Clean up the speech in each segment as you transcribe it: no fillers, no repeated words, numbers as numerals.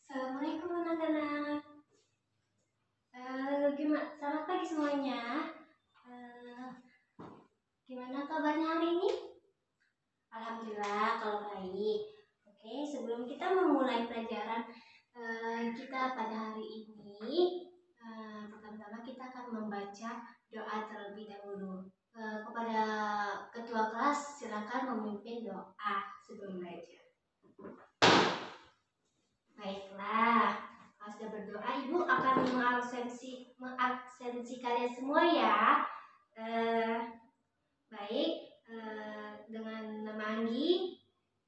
Assalamualaikum anak-anak. Gimana? Selamat pagi semuanya. Gimana kabarnya hari ini? Alhamdulillah kalau baik. Oke, sebelum kita memulai pelajaran kita pada hari ini, pertama-tama kita akan membaca doa terlebih dahulu. Kepada ketua kelas silakan memimpin doa sebelum belajar. Baiklah, kalau sudah berdoa, Ibu akan mengabsensi kalian semua ya. Baik, dengan nama Anggi,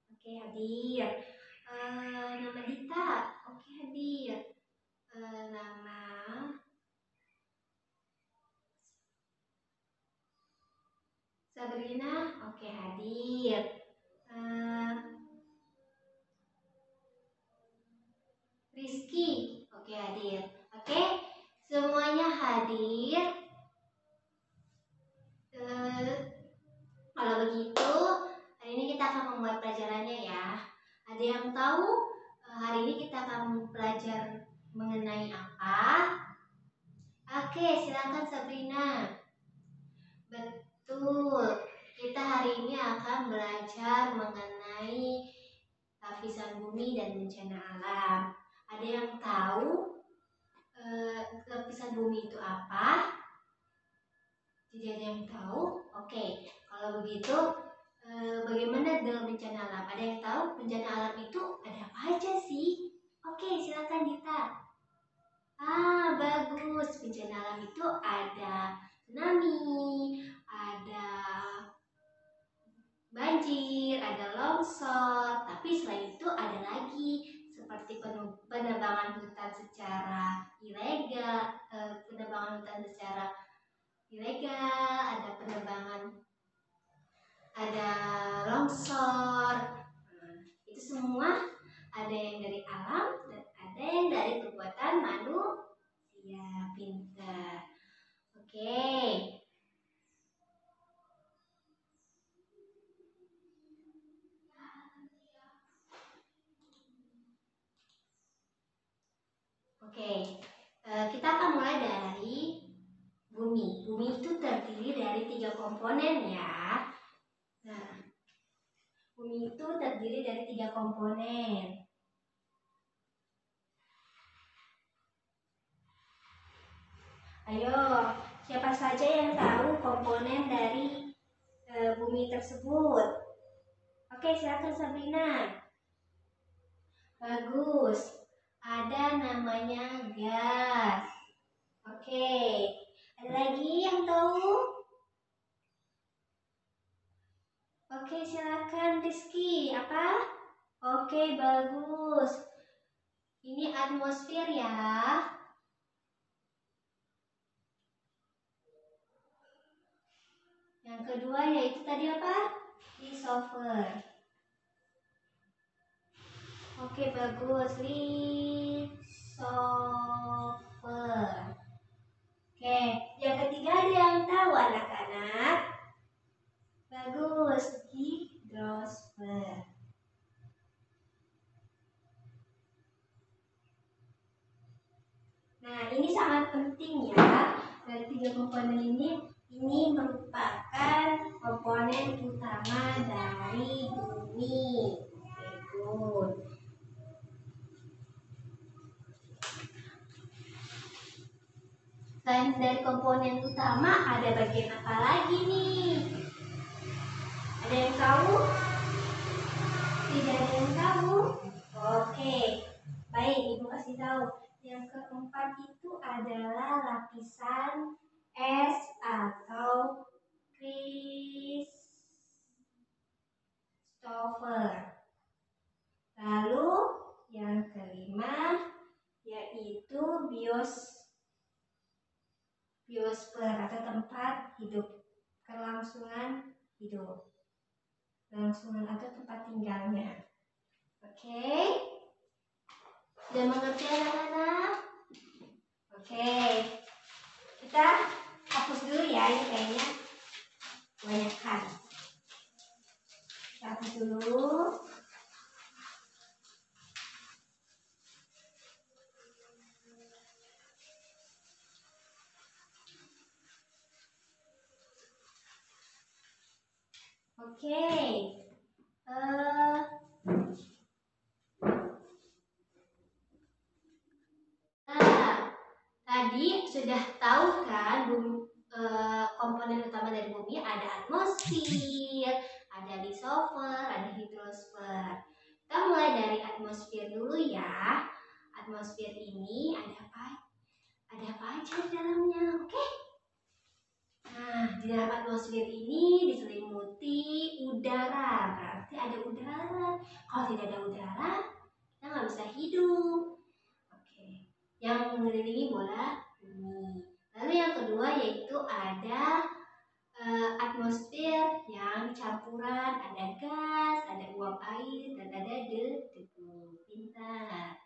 oke hadir. Nama Dita, oke hadir. Nama Sabrina, oke hadir. Rizky, oke hadir. Oke, semuanya hadir. Kalau begitu, hari ini kita akan memulai pelajarannya ya. Ada yang tahu hari ini kita akan belajar mengenai apa? Oke, silakan Sabrina. Betul, kita hari ini akan belajar mengenai lapisan bumi dan bencana alam. Ada yang tahu lapisan bumi itu apa? Tidak ada yang tahu? Oke, kalau begitu bagaimana dengan bencana alam? Ada yang tahu bencana alam itu ada apa aja sih? Oke, silakan Dita. Bagus. Bencana alam itu ada tsunami, ada banjir, ada longsor. Tapi selain itu ada lagi seperti penebangan hutan secara ilegal, ada penebangan, ada longsor. Itu semua ada yang dari alam dan ada yang dari perbuatan manusia. Pintar. Oke. Kita akan mulai dari bumi. Bumi itu terdiri dari 3 komponen ya. Nah, bumi itu terdiri dari 3 komponen. Ayo, siapa saja yang tahu komponen dari bumi tersebut? Oke, silakan Sabrina. Bagus. Ada namanya gas. Oke. Ada lagi yang tahu? Oke, silakan Rizky. Apa? Oke, bagus. Ini atmosfer ya. Yang kedua yaitu tadi apa? Litosfer. Oke, bagus. Litosfer. Oke, yang ketiga ada yang tahu anak-anak? Bagus. Hidrosfer. Nah, ini sangat penting ya. Dari 3 komponen ini merupakan komponen utama dari bumi. Good. Selain dari komponen utama, ada bagian apa lagi nih? Ada yang tahu? Tidak ada yang tahu? Oke, baik, Ibu kasih tahu. Yang keempat itu adalah lapisan es atau Christopher. Lalu yang kelima yaitu biosfer atau tempat hidup, kelangsungan hidup, kelangsungan atau tempat tinggalnya. Oke, sudah mengerti anak-anak? Oke, kita hapus dulu ya, ini kayaknya kebanyakan. Kita hapus dulu. Oke. Tadi sudah tahu kan komponen utama dari bumi ada atmosfer, ada litosfer, ada hidrosfer. Kita mulai dari atmosfer dulu ya. Atmosfer ini ada apa? Ada apa aja di dalamnya? Oke. Nah, di dalam atmosfer ini diselimuti udara. Berarti ada udara. Kalau tidak ada udara, kita nggak bisa hidup. Oke. Yang mengelilingi bola bumi. Lalu yang kedua yaitu ada atmosfer yang campuran, ada gas, ada uap air, dan ada debu. Pintar.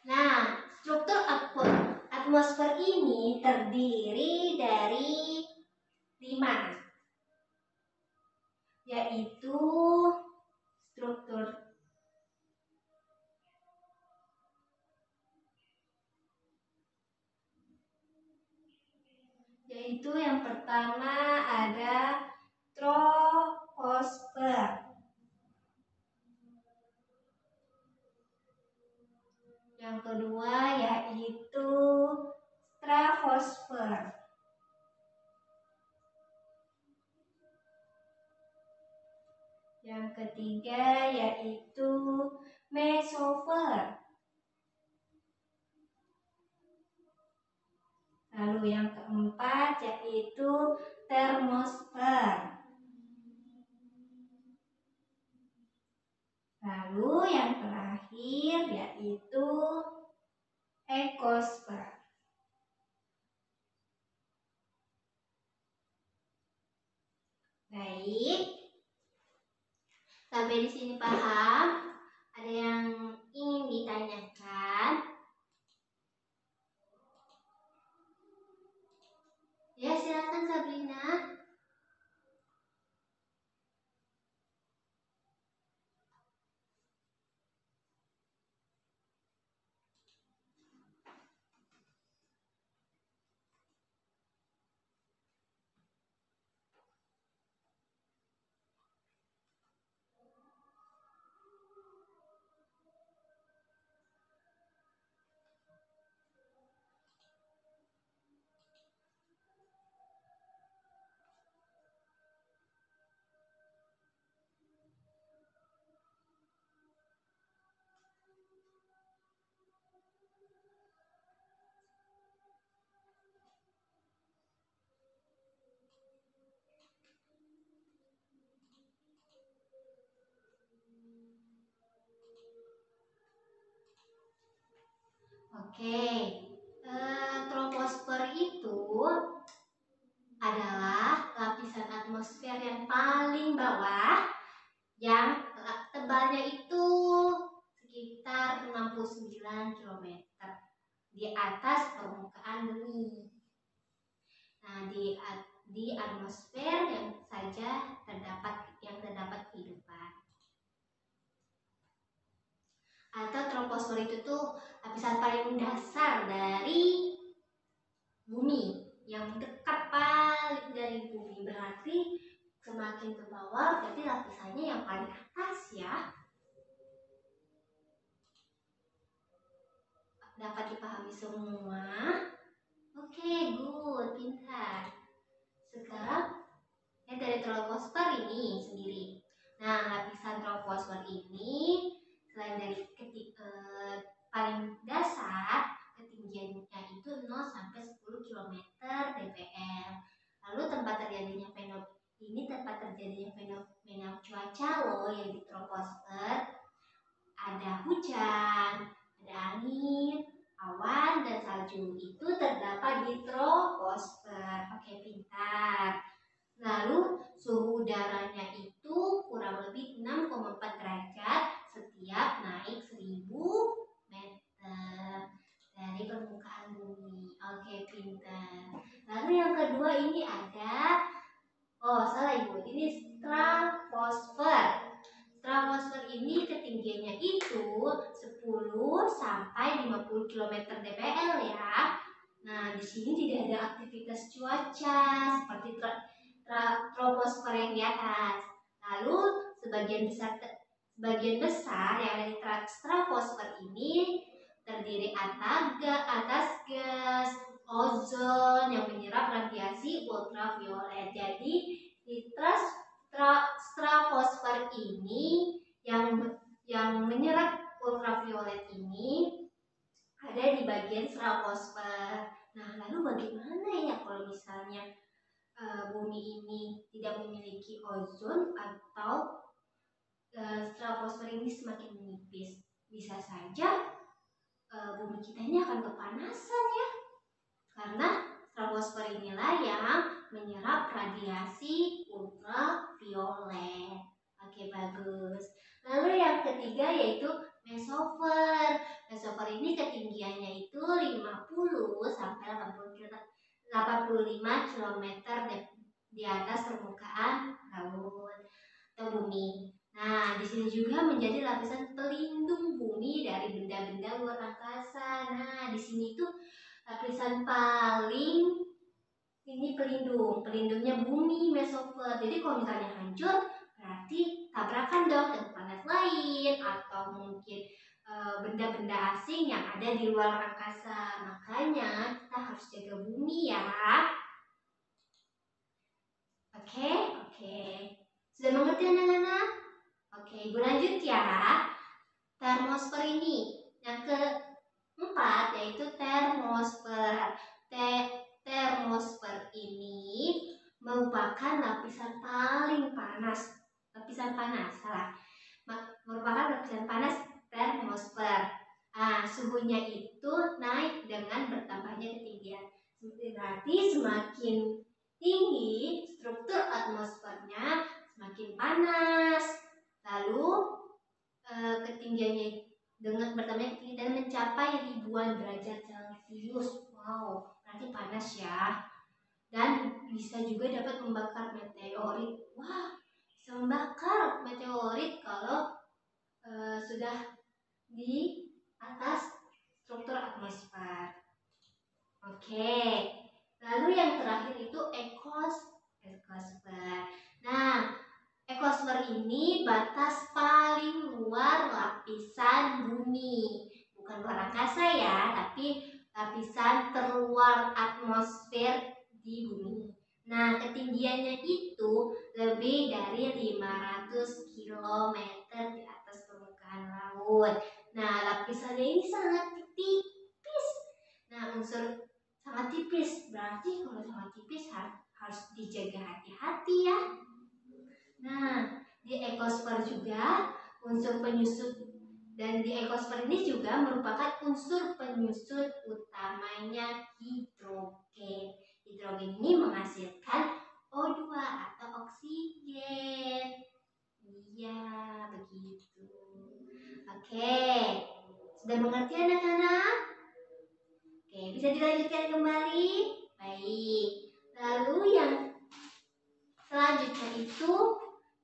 Nah, struktur atmosfer ini terdiri dari 5, yaitu struktur yang pertama ada troposfer. Yang kedua yaitu stratosfer. Yang ketiga yaitu mesosfer. Lalu yang keempat yaitu termosfer. Lalu yang terakhir yaitu ekosfer. Baik, sampai di sini paham? Ada yang ingin ditanyakan? Ya, silakan Sabrina. Oke, troposfer itu adalah lapisan atmosfer yang paling bawah yang tebalnya itu sekitar 69 km di atas permukaan bumi. Nah, di atmosfer yang terdapat kehidupan. Atau troposfer itu tuh lapisan paling dasar dari bumi, yang dekat paling dari bumi. Berarti semakin ke bawah berarti lapisannya yang paling atas ya. Dapat dipahami semua? Oke, good, pintar. Sekarang dari troposfer ini sendiri. Nah, lapisan troposfer ini selain dari paling dasar, ketinggiannya itu 0 sampai 10 km dpl. Lalu tempat terjadinya fenomena cuaca loh yang di troposfer. Ada hujan, ada angin, awan, dan salju. Itu terdapat di troposfer. Oke, pintar. Lalu suhu udaranya itu kurang lebih 6,4 derajat setiap naik 1000 meter dari permukaan bumi. Oke, pintar. Lalu yang kedua ini ada, ini stratosfer. Stratosfer ini ketinggiannya itu 10 sampai 50 km dpl ya. Nah, di sini tidak ada aktivitas cuaca seperti troposfer yang di atas. Lalu sebagian besar yang ada di stratosfer ini terdiri atas gas ozon yang menyerap radiasi ultraviolet. Jadi di stratosfer ini yang menyerap ultraviolet ini ada di bagian stratosfer. Nah, lalu bagaimana ya kalau misalnya bumi ini tidak memiliki ozon atau stratosfer ini semakin menipis? Bisa saja bumi kita ini akan kepanasan ya, karena stratosfer inilah yang menyerap radiasi ultraviolet. Oke, bagus. Lalu yang ketiga yaitu mesosfer. Mesosfer ini ketinggiannya itu 50 sampai 85 km di atas permukaan laut atau bumi. Nah, di sini juga menjadi lapisan pelindung bumi dari benda-benda luar angkasa. Nah, di sini tuh lapisan paling ini pelindungnya bumi, mesosfer. Jadi kalau misalnya hancur, berarti tabrakan dong ke planet lain atau mungkin benda-benda asing yang ada di luar angkasa. Makanya kita harus jaga bumi ya. Oke. Sudah mengerti anak-anak? Oke, Ibu lanjut ya. Termosfer ini yang keempat yaitu termosfer. Termosfer ini merupakan lapisan panas termosfer. Suhunya itu naik dengan bertambahnya ketinggian. Berarti semakin tinggi struktur atmosfernya semakin panas. Lalu ketinggiannya dengan bertambahnya ketinggian mencapai ribuan derajat Celcius. Wow, berarti panas ya. Dan bisa juga dapat membakar meteorit. Wah, bisa membakar meteorit kalau sudah di atas struktur atmosfer. Oke. Lalu yang terakhir itu ekosfer. Nah, ekosfer ini batas paling luar lapisan bumi. Bukan luar angkasa ya, tapi lapisan terluar atmosfer di bumi. Nah, ketinggiannya itu lebih dari 500 km di atas permukaan laut. Nah, lapisannya ini sangat tipis. Nah, unsur sangat tipis, berarti kalau sangat tipis harus dijaga hati-hati ya. Nah, di ekosfer juga unsur penyusun, dan di ekosfer ini juga merupakan unsur penyusun utamanya hidrogen. Hidrogen ini menghasilkan O2 atau oksigen. Iya, begitu. Oke, sudah mengerti anak-anak? Oke, bisa dilanjutkan kembali? Baik. Lalu yang selanjutnya itu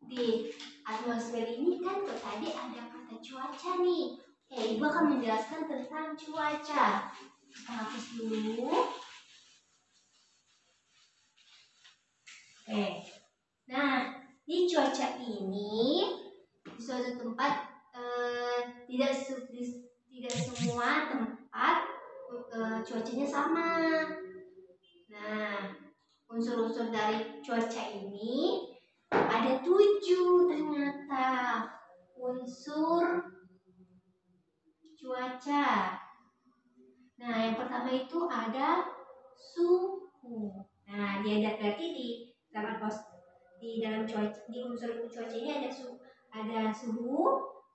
di atmosfer ini kan tadi ada kata cuaca nih. Oke, Ibu akan menjelaskan tentang cuaca. Kita hapus dulu. Oke. Nah, di cuaca ini di suatu tempat tidak semua tempat cuacanya sama. Nah, unsur-unsur dari cuaca ini ada 7 ternyata unsur cuaca. Nah, yang pertama itu ada suhu. Nah, dia berarti di dalam cuaca, di unsur cuaca ini ada suhu.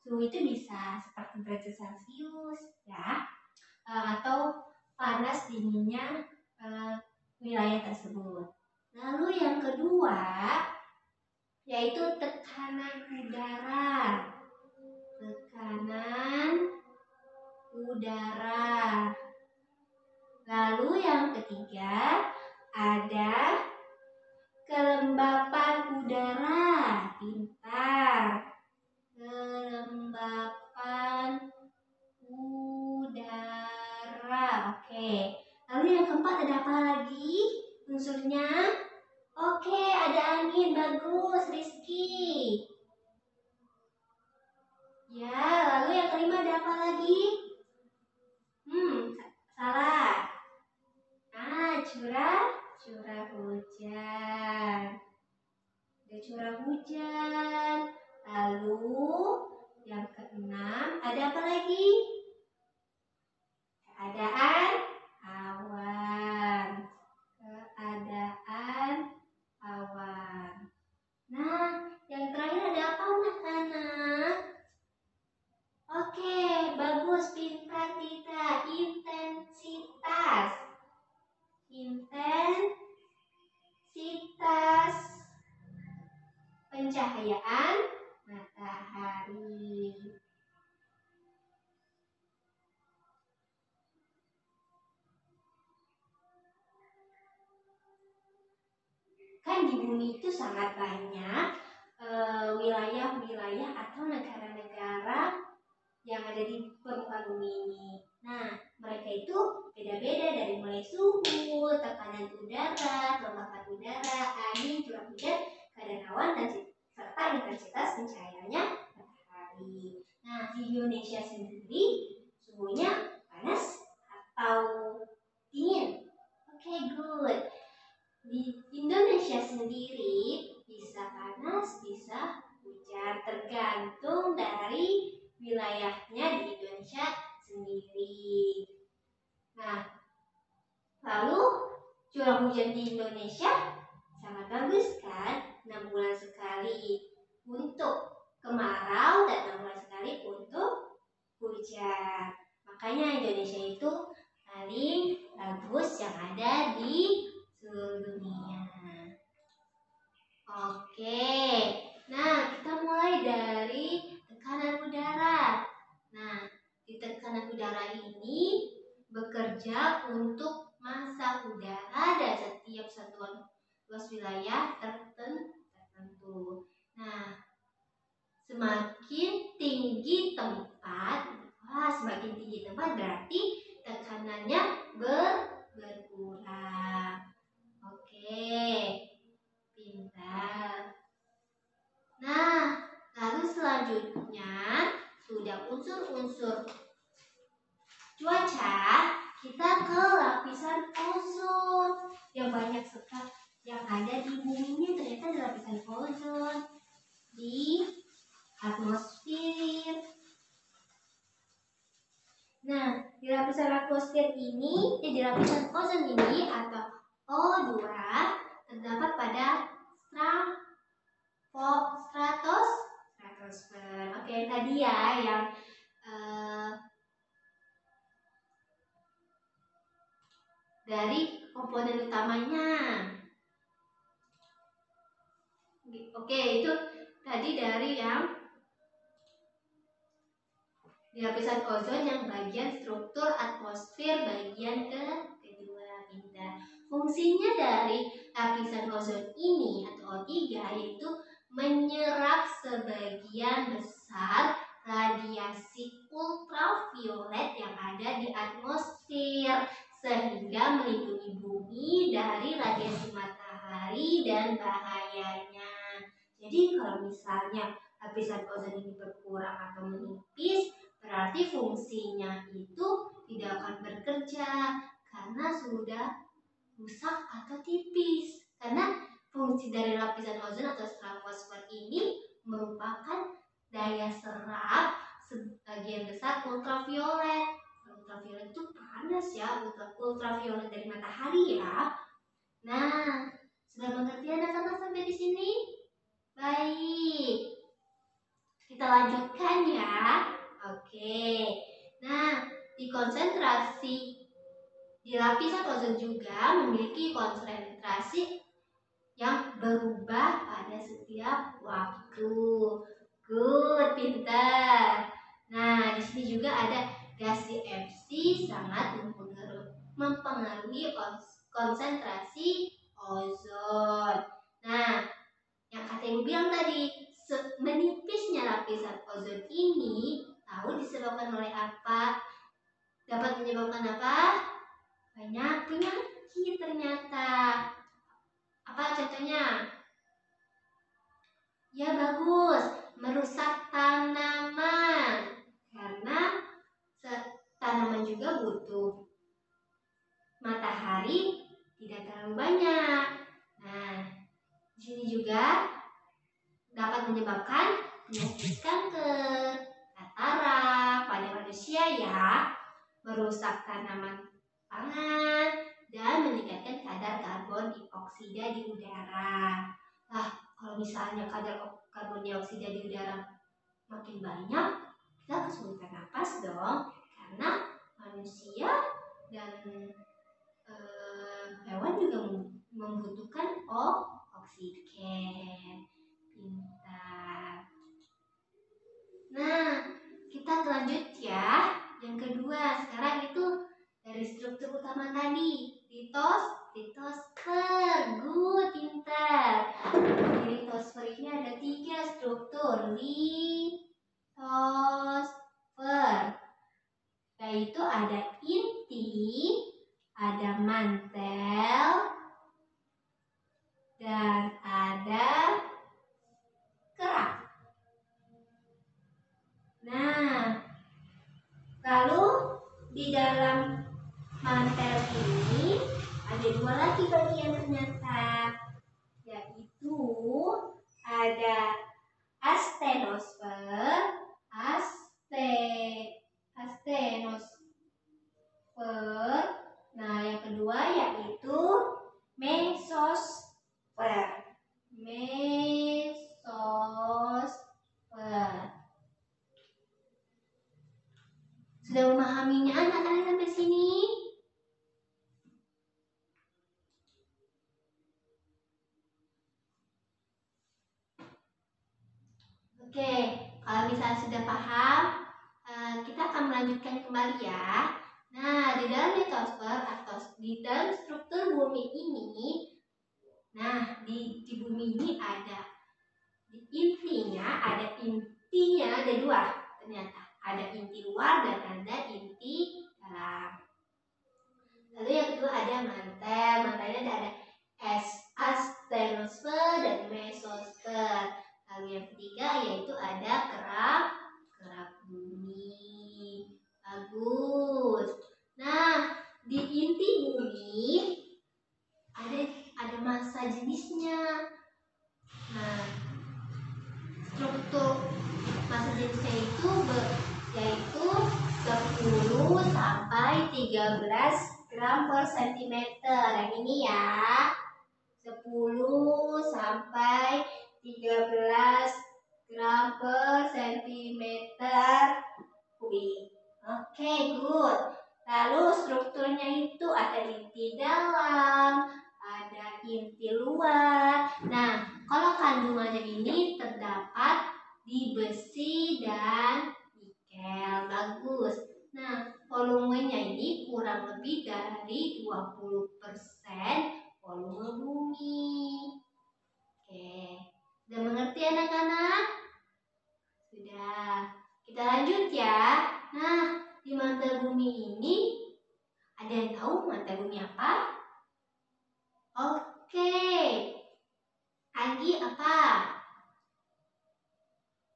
Suhu itu bisa seperti derajat Celcius ya, atau panas dinginnya wilayah tersebut. Lalu yang kedua yaitu tekanan udara. Lalu yang ketiga ada kelembapan udara. Pintar. Kelembapan udara. Oke. Lalu yang keempat ada apa lagi unsurnya? Oke, ada ada angin. Bagus, Rizky. Ya, lalu yang kelima ada apa lagi? Salah. Curah hujan. Ada curah hujan. Lalu yang keenam ada apa lagi? Keadaan awan. Nah, yang terakhir ada apa anak-anak? Oke, bagus, pintar kita. Intensitas pencahayaan matahari. Kan di bumi itu sangat banyak wilayah-wilayah atau negara-negara yang ada di permukaan bumi ini. Nah, mereka itu beda-beda dari mulai suhu, tekanan udara, kelembapan udara, angin, curah hujan, keadaan awan, dan serta intensitas pencahayaannya matahari. Nah, di Indonesia sendiri suhunya panas atau dingin? Oke, good. Di Indonesia sendiri bisa panas, bisa hujan, tergantung dari wilayahnya di Indonesia sendiri. Nah, lalu curah hujan di Indonesia sangat bagus kan? 6 bulan sekali untuk kemarau dan 6 bulan sekali untuk hujan. Makanya Indonesia itu paling bagus yang ada di seluruh dunia. Oke, nah kita mulai dari tekanan udara. Nah, di tekanan udara ini bekerja untuk massa udara dan setiap satuan luas wilayah tertentu. Nah, semakin tinggi tempat berarti tekanannya berkurang. Oke, pintar. Nah, lalu selanjutnya sudah unsur-unsur cuaca, kita ke lapisan ozon yang banyak sekali yang ada di bumi ini. Ternyata ada lapisan ozon di atmosfer. Nah, di lapisan atmosfer ini, di lapisan ozon ini atau O2 terdapat pada stratosfer. Oke, tadi ya yang dari komponen utamanya. Oke, itu tadi dari yang di lapisan ozon yang bagian struktur atmosfer bagian kedua. Pintar. Fungsinya dari lapisan ozon ini atau O3 yaitu menyerap sebagian besar radiasi ultraviolet yang ada di atmosfer sehingga melindungi bumi dari radiasi matahari dan bahayanya. Jadi kalau misalnya lapisan ozon ini berkurang atau menipis, berarti fungsinya itu tidak akan bekerja karena sudah rusak atau tipis. Karena fungsi dari lapisan ozon atau stratosfer ini merupakan daya serap sebagian besar ultraviolet. Ultraviolet itu panas ya, ultraviolet dari matahari ya. Nah, sudah mengerti anak-anak sampai di sini? Baik. Kita lanjutkan ya. Oke. Nah, di lapisan ozon juga memiliki konsentrasi yang berubah pada setiap waktu. Good, pintar. Nah, di sini juga ada gas CFC sangat mempengaruhi konsentrasi ozon. Nah, yang kata ibu bilang tadi, menipisnya lapisan ozon ini tahu disebabkan oleh apa? Dapat menyebabkan apa? Banyak penyakit ternyata. Apa contohnya? bagus, merusak tanaman. Karena tanaman juga butuh matahari tidak terlalu banyak. Nah, di sini juga dapat menyebabkan penyakit kanker, katarak pada manusia ya, merusak tanaman pangan, dan meningkatkan kadar karbon dioksida di udara. Kalau misalnya kadar karbon dioksida di udara makin banyak, kita kesulitan napas dong, karena manusia dan hewan juga membutuhkan oksigen. Pintar. Nah, kita lanjut ya. Yang kedua, sekarang itu dari struktur utama tadi, litosfer. Good, pintar. Di litosfer ini ada 3 struktur litosfer, yaitu ada inti, ada mantel, dan ada kerak. Nah, lalu di dalam mantel ini ada 2 lagi bagian ternyata, yaitu ada astenosfer, Nah, yang kedua yaitu mesosfer. Sudah memahaminya anak-anak sampai sini? Oke, kalau misalnya sudah paham, kita akan melanjutkan kembali ya. Nah, di dalam litosfer atau di dalam struktur bumi ini, nah di bumi ini ada intinya ada 2 ternyata. Ada inti luar dan ada inti dalam. Lalu yang kedua ada mantel. Mantelnya ada astenosfer dan mesosfer. Lalu yang ketiga yaitu ada kerak bumi. Bagus. Nah, di inti bumi ada massa jenisnya. Nah, struktur massa jenisnya itu yaitu 10 sampai 13 gram per centimeter. Yang ini ya, 10 sampai 13 gram per centimeter kubik. Oke, good. Lalu strukturnya itu ada inti dalam, ada inti luar. Nah, kalau kandungannya ini terdapat di besi dan nikel. Bagus. Nah, volumenya ini kurang lebih dari 20% volume bumi. Oke. Sudah mengerti anak-anak? Sudah. Kita lanjut ya. Nah, di mantel bumi ini ada yang tahu mantel bumi apa? Oke. Anggi apa?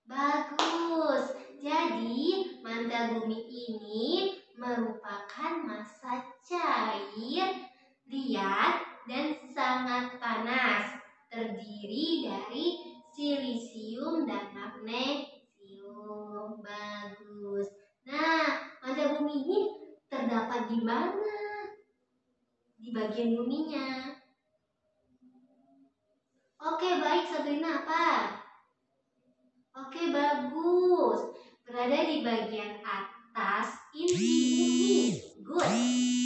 Bagus. Jadi, mantel bumi ini merupakan massa cair, liat, dan sangat panas. Terdiri dari silisium dan magnesium. Bagus. Nah, mantel bumi ini terdapat di mana? Di bagian buminya. Oke, baik. Sabrina apa? Oke, bagus. Berada di bagian atas inti bumi. Good.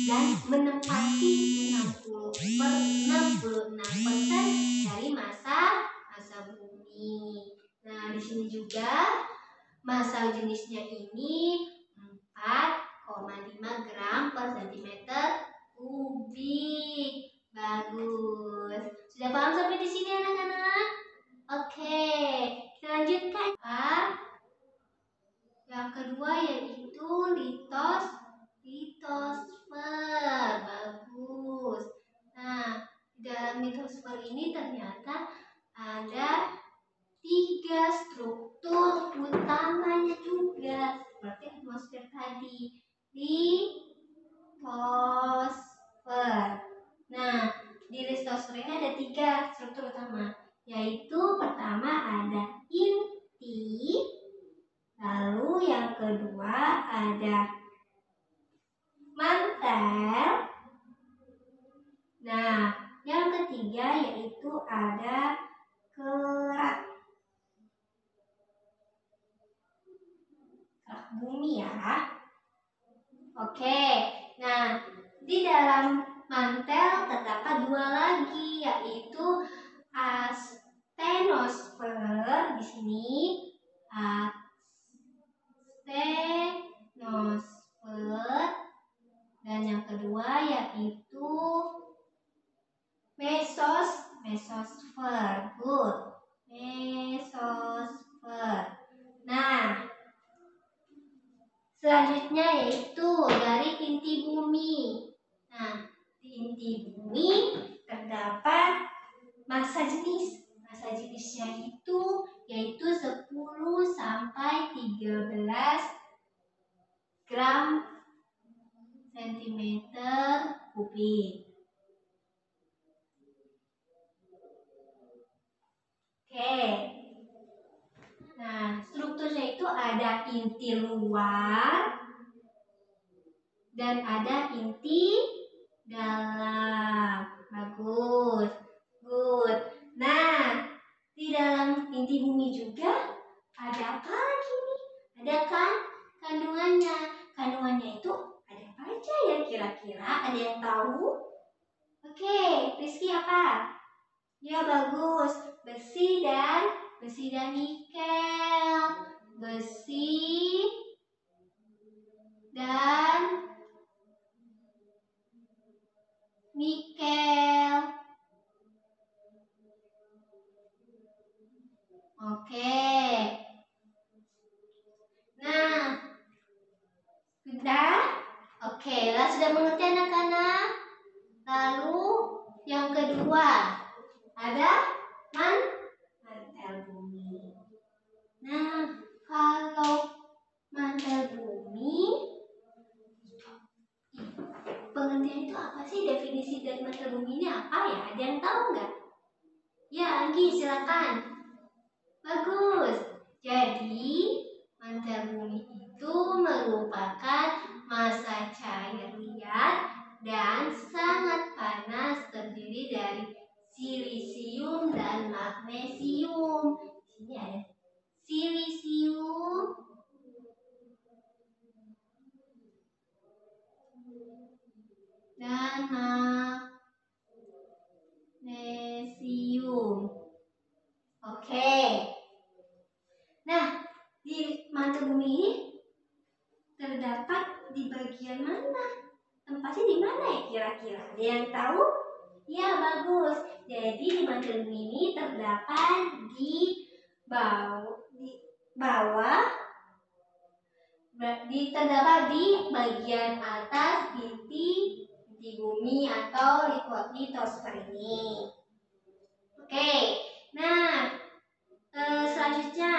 Dan menempati 66% dari massa bumi. Nah, di sini juga massa jenisnya ini 4,5 gram per centimeter kubik. Bagus. Sudah paham sampai di sini anak-anak? Oke, kita lanjutkan. Yang kedua yaitu litosfer. Bagus. Nah, di dalam litosfer ini ternyata ada 3 kedua ada mantel. Nah, yang ketiga yaitu ada kerak bumi ya. Oke, nah di dalam mantel terdapat dua lagi yaitu astenosfer di sini, astenosfer, dan yang kedua yaitu mesosfer. Good, mesosfer. Nah, selanjutnya yaitu dari inti bumi. Nah, di inti bumi terdapat massa jenis. Massa jenisnya itu yaitu 10 sampai 13 gram sentimeter kubik. Oke. Nah, strukturnya itu ada inti luar dan ada inti dalam. Bagus. Good. Nah, di dalam inti bumi juga ada apa lagi nih? Ada kan kandungannya. Kandungannya itu ada apa aja ya kira-kira? Ada yang tahu? Oke, Rizky apa? Ya bagus. Besi dan nikel. Besi dan nikel. Oke. Nah, sudah? Oke, sudah mengerti anak-anak? Lalu yang kedua ada mantel bumi. Nah, kalau mantel bumi, pengertian itu apa sih? Definisi dari mantel bumi ini apa ya? Ada yang tahu nggak? Ya, Anggi silakan. Bagus. Jadi, mantel bumi itu merupakan massa cair liat dan sangat panas terdiri dari silisium dan magnesium. Sini ada silisium dan magnesium. Oke. Nah, di mantel bumi ini terdapat di bagian mana? Tempatnya di mana ya kira-kira? Ada yang tahu? Ya, bagus. Jadi di mantel bumi ini terdapat di bawah, terdapat di bagian atas inti bumi atau litosfer ini. Oke, nah selanjutnya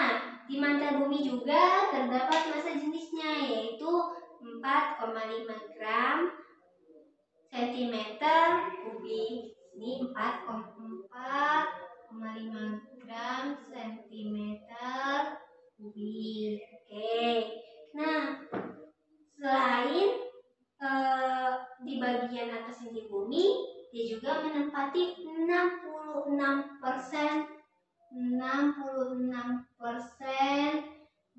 di mantel bumi juga terdapat massa jenisnya yaitu 4,5 gram sentimeter kubik. Ini 4,5 gram sentimeter kubik. Oke. Nah, selain di bagian atas inti bumi, dia juga menempati 66%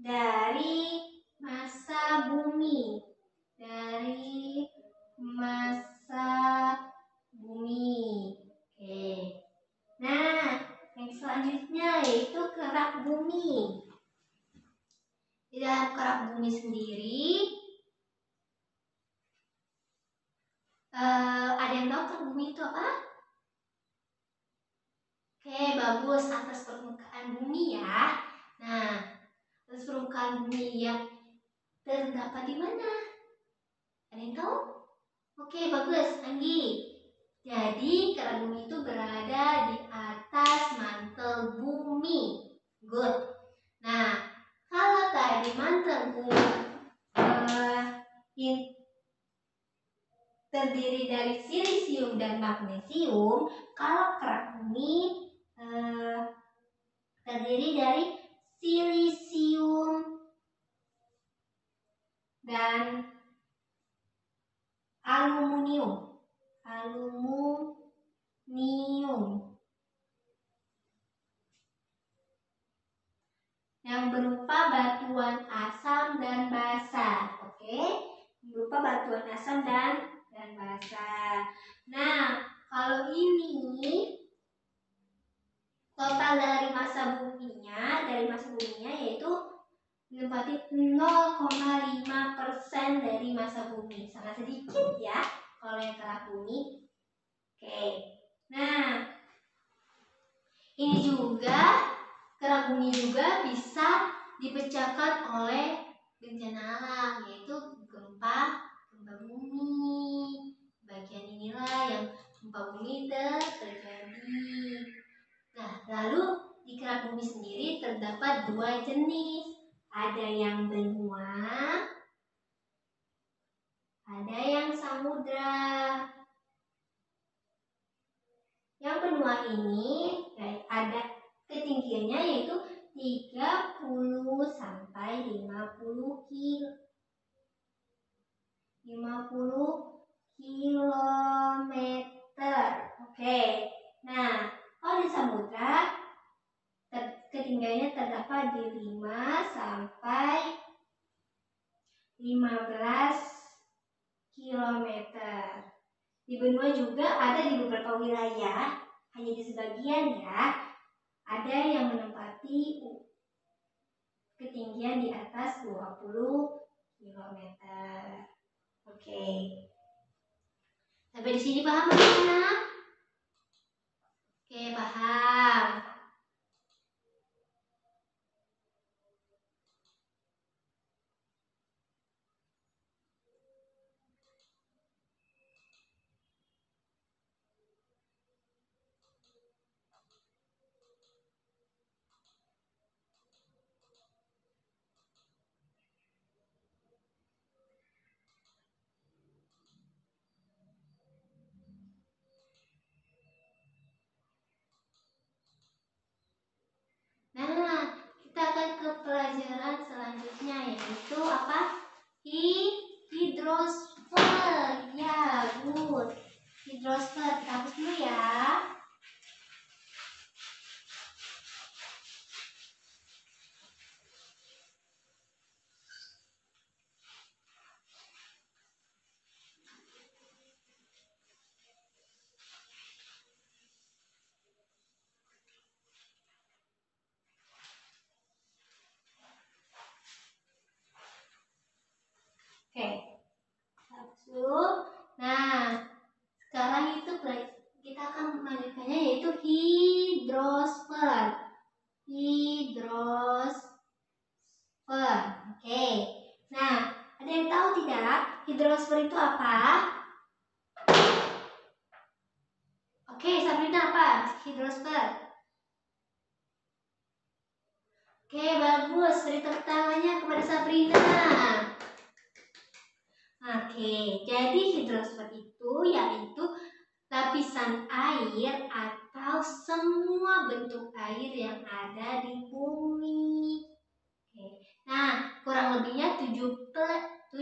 dari massa bumi. Oke. Nah, yang selanjutnya yaitu kerak bumi. Di dalam kerak bumi sendiri, ada yang tahu kerak bumi itu apa? Oke, bagus. Atas permukaan bumi ya. Nah, atas permukaan bumi yang terdapat di mana? Ada yang tahu? Oke, bagus, Anggi. Jadi, kerak bumi itu berada di atas mantel bumi. Good. Nah, kalau tadi mantel bumi terdiri dari silisium dan magnesium, kalau kerak bumi terdiri dari silisium dan aluminium. Yang berupa batuan asam dan basa. Oke, berupa batuan asam dan basa. Nah, kalau ini total dari massa buminya yaitu menempati 0,5% dari massa bumi. Sangat sedikit ya kalau yang kerak bumi. Oke. Nah, ini juga kerak bumi juga bisa dipecahkan oleh bencana alam, yaitu gempa bumi. Bagian inilah yang gempa bumi terjadi. Nah, lalu di kerak bumi sendiri terdapat 2 jenis. Ada yang benua, ada yang samudra. Yang benua ini ada ketinggiannya yaitu 30 sampai 50 kilometer. Oke. Nah, kalau di samudra ketinggiannya terdapat di 5 sampai 15 kilometer. Di benua juga ada di beberapa wilayah, hanya di sebagian ya, ada yang menempati ketinggian di atas 20 km. Oke. Sampai di sini paham anak-anak? Oke, paham. Nah, kita akan ke pelajaran selanjutnya, yaitu apa? Hidrosfer. Ya, good. Hidrosfer, kita hapus dulu ya. Oke, hapus dulu. Nah, sekarang itu kita akan melanjutkannya yaitu hidrosfer. Oke. Nah, ada yang tahu tidak hidrosfer itu apa? Oke, Sabrina, apa hidrosfer? Oke, bagus. Beri tepuk tangannya kepada Sabrina. Oke, jadi hidrosfer itu yaitu lapisan air atau semua bentuk air yang ada di bumi. Oke. Nah, kurang lebihnya 70%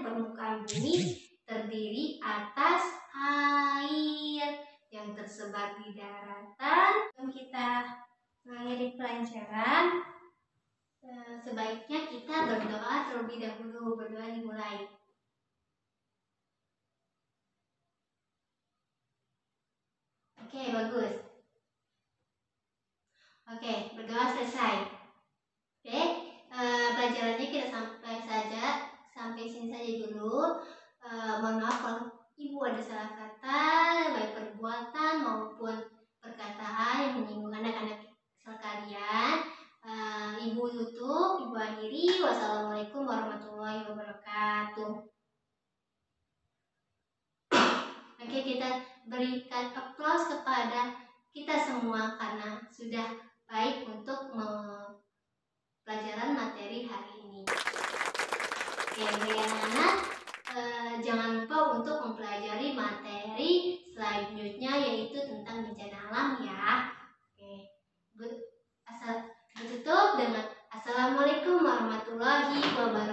permukaan bumi terdiri atas air yang tersebar di daratan. Kita mengakhiri pelajaran. Sebaiknya kita berdoa terlebih dahulu. Berdoa dimulai. Oke, bagus. Oke, berdoa selesai. Oke, pelajarannya kita sampai sini saja dulu. Mohon maaf kalau Ibu ada salah kata, baik perbuatan maupun perkataan yang menyinggung anak-anak sekalian. Ibu tutup, Ibu akhiri. Wassalamualaikum warahmatullahi wabarakatuh. Oke, kita berikan aplaus kepada kita semua karena sudah baik untuk pelajaran materi hari ini. Oke, bagi anak-anak jangan lupa untuk mempelajari materi selanjutnya yaitu tentang bencana alam ya. Oke, tutup dengan Assalamualaikum warahmatullahi wabarakatuh.